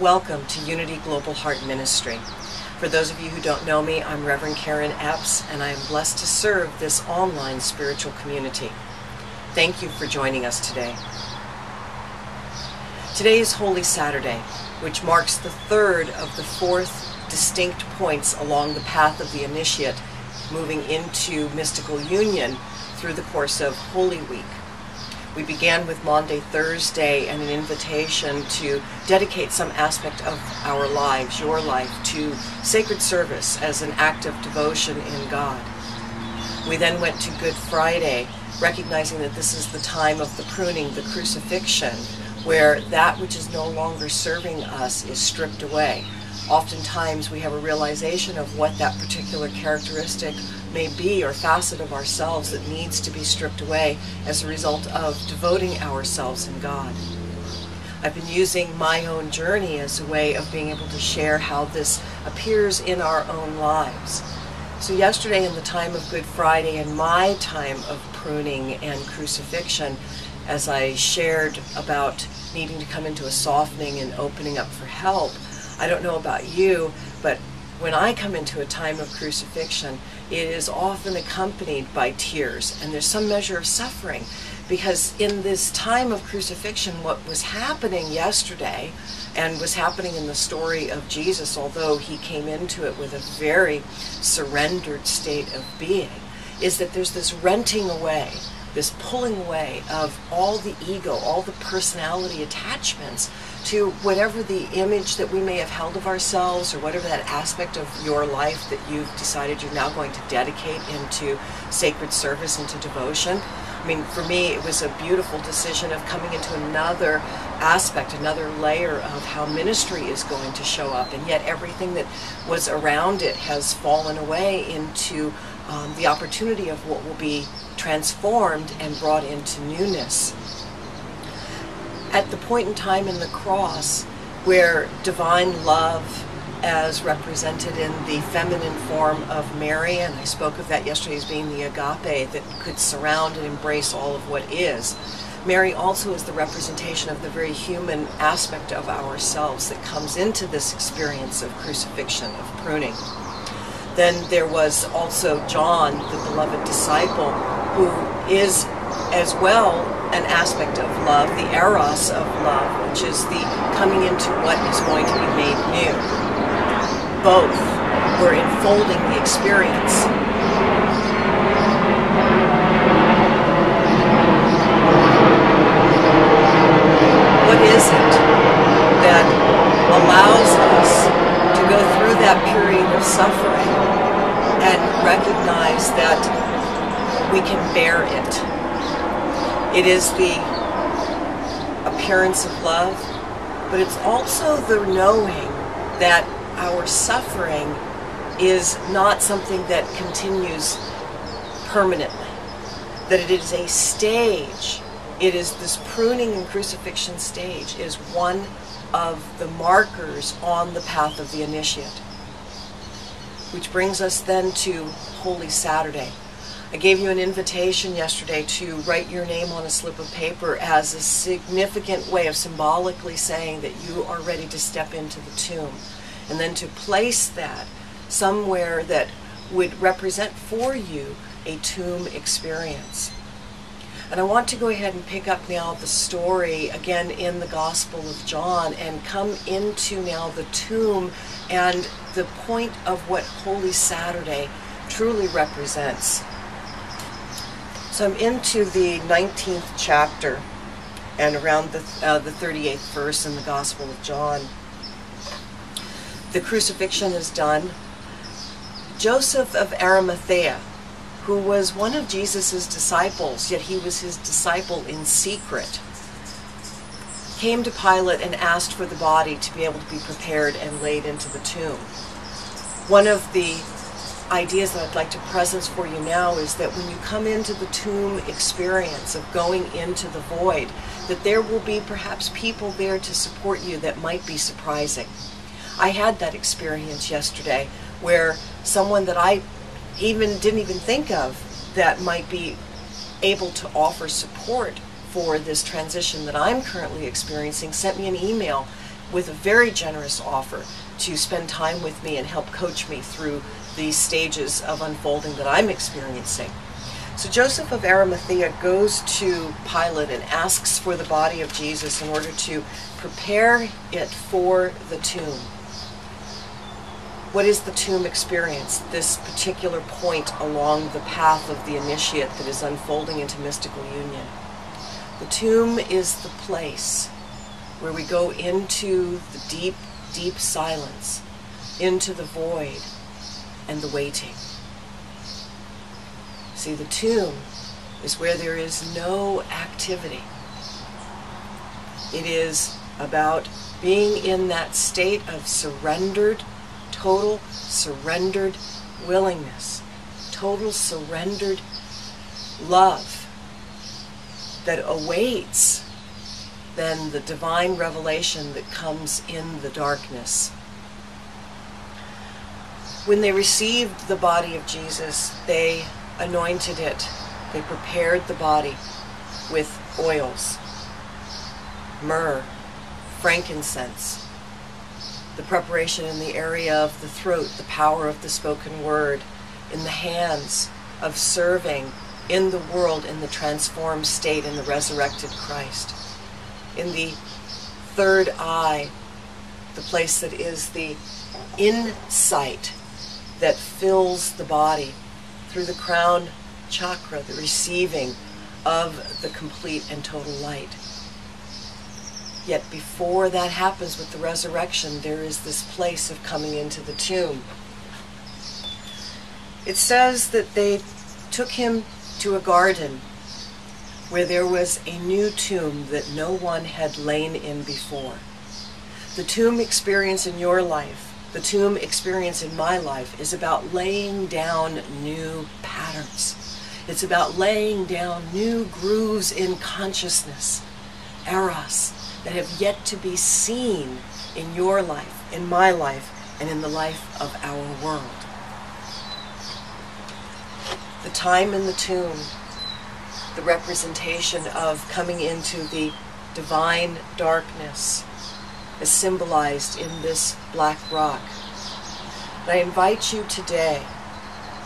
Welcome to Unity Global Heart Ministry. For those of you who don't know me, I'm Reverend Karen Epps, and I am blessed to serve this online spiritual community. Thank you for joining us today. Today is Holy Saturday, which marks the third of the fourth distinct points along the path of the initiate, moving into mystical union through the course of Holy Week. We began with Maundy Thursday and an invitation to dedicate some aspect of our lives, your life, to sacred service as an act of devotion in God. We then went to Good Friday, recognizing that this is the time of the pruning, the crucifixion, where that which is no longer serving us is stripped away. Oftentimes we have a realization of what that particular characteristic may be or facet of ourselves that needs to be stripped away as a result of devoting ourselves in God. I've been using my own journey as a way of being able to share how this appears in our own lives. So yesterday, in the time of Good Friday and my time of pruning and crucifixion, as I shared about needing to come into a softening and opening up for help, I don't know about you, but when I come into a time of crucifixion, it is often accompanied by tears, and there's some measure of suffering, because in this time of crucifixion, what was happening yesterday and was happening in the story of Jesus, although he came into it with a very surrendered state of being, is that there's this renting away, this pulling away of all the ego, all the personality attachments to whatever the image that we may have held of ourselves, or whatever that aspect of your life that you've decided you're now going to dedicate into sacred service, into devotion. I mean, for me, it was a beautiful decision of coming into another aspect, another layer of how ministry is going to show up, and yet everything that was around it has fallen away into the opportunity of what will be transformed and brought into newness. At the point in time in the cross where divine love, as represented in the feminine form of Mary, and I spoke of that yesterday as being the agape that could surround and embrace all of what is, Mary also is the representation of the very human aspect of ourselves that comes into this experience of crucifixion, of pruning. Then there was also John, the beloved disciple, who is as well an aspect of love, the eros of love, which is the coming into what is going to be made new. Both were enfolding the experience. What is it that allows us to go through that period of suffering and recognize that we can bear it? It is the appearance of love, but it's also the knowing that our suffering is not something that continues permanently, that it is a stage. It is this pruning and crucifixion stage is one of the markers on the path of the initiate. Which brings us then to Holy Saturday. I gave you an invitation yesterday to write your name on a slip of paper as a significant way of symbolically saying that you are ready to step into the tomb, and then to place that somewhere that would represent for you a tomb experience. And I want to go ahead and pick up now the story again in the Gospel of John and come into now the tomb and the point of what Holy Saturday truly represents. So I'm into the 19th chapter and around the 38th verse in the Gospel of John. The crucifixion is done. Joseph of Arimathea, who was one of Jesus' disciples, yet he was his disciple in secret, came to Pilate and asked for the body to be able to be prepared and laid into the tomb. One of the ideas that I'd like to presence for you now is that when you come into the tomb experience of going into the void, that there will be perhaps people there to support you that might be surprising. I had that experience yesterday where someone that I didn't even think of that might be able to offer support for this transition that I'm currently experiencing sent me an email with a very generous offer to spend time with me and help coach me through these stages of unfolding that I'm experiencing. So Joseph of Arimathea goes to Pilate and asks for the body of Jesus in order to prepare it for the tomb. What is the tomb experience? This particular point along the path of the initiate that is unfolding into mystical union. The tomb is the place where we go into the deep, deep silence, into the void and the waiting. See, the tomb is where there is no activity. It is about being in that state of surrendered, total surrendered willingness, total surrendered love that awaits then the divine revelation that comes in the darkness. When they received the body of Jesus, they anointed it. They prepared the body with oils, myrrh, frankincense, the preparation in the area of the throat, the power of the spoken word, in the hands of serving in the world in the transformed state in the resurrected Christ. In the third eye, the place that is the insight that fills the body through the crown chakra, the receiving of the complete and total light. Yet before that happens with the resurrection, there is this place of coming into the tomb. It says that they took him to a garden where there was a new tomb that no one had lain in before. The tomb experience in your life, the tomb experience in my life, is about laying down new patterns. It's about laying down new grooves in consciousness, eros, that have yet to be seen in your life, in my life, and in the life of our world. The time in the tomb, the representation of coming into the divine darkness, is symbolized in this black rock. And I invite you today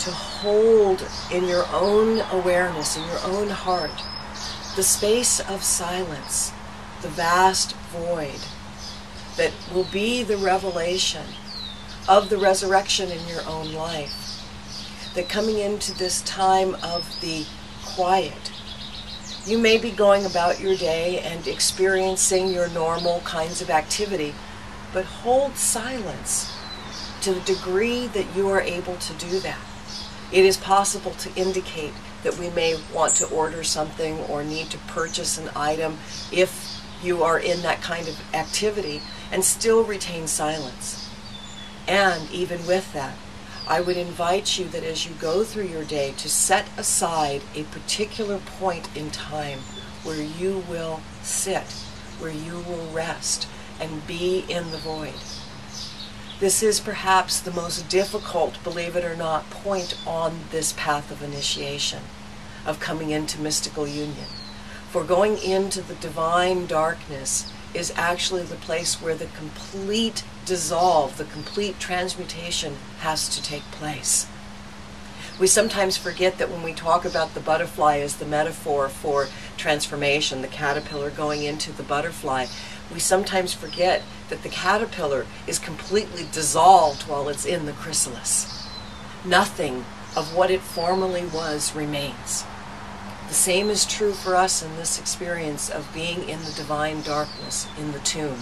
to hold in your own awareness, in your own heart, the space of silence, the vast void that will be the revelation of the resurrection in your own life. That coming into this time of the quiet, you may be going about your day and experiencing your normal kinds of activity, but hold silence to the degree that you are able to do that. It is possible to indicate that we may want to order something or need to purchase an item if you are in that kind of activity, and still retain silence. And even with that, I would invite you that as you go through your day to set aside a particular point in time where you will sit, where you will rest and be in the void. This is perhaps the most difficult, believe it or not, point on this path of initiation, of coming into mystical union. For going into the divine darkness is actually the place where the complete dissolve, the complete transmutation has to take place. We sometimes forget that when we talk about the butterfly as the metaphor for transformation, the caterpillar going into the butterfly, we sometimes forget that the caterpillar is completely dissolved while it's in the chrysalis. Nothing of what it formerly was remains. The same is true for us in this experience of being in the divine darkness, in the tomb.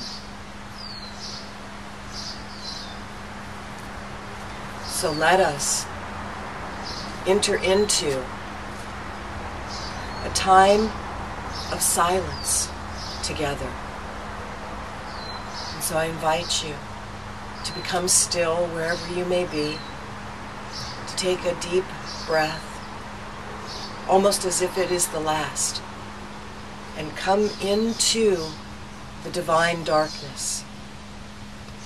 So let us enter into a time of silence together. And so I invite you to become still wherever you may be, to take a deep breath, almost as if it is the last, and come into the divine darkness,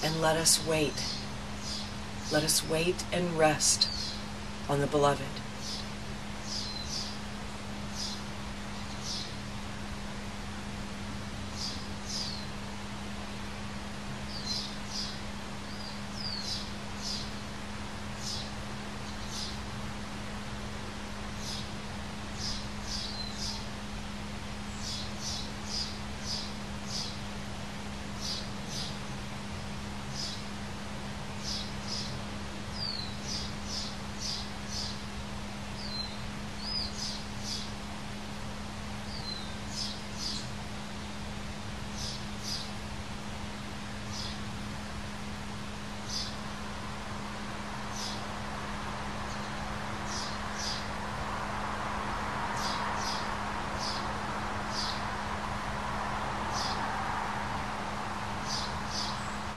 and let us wait. Let us wait and rest on the Beloved.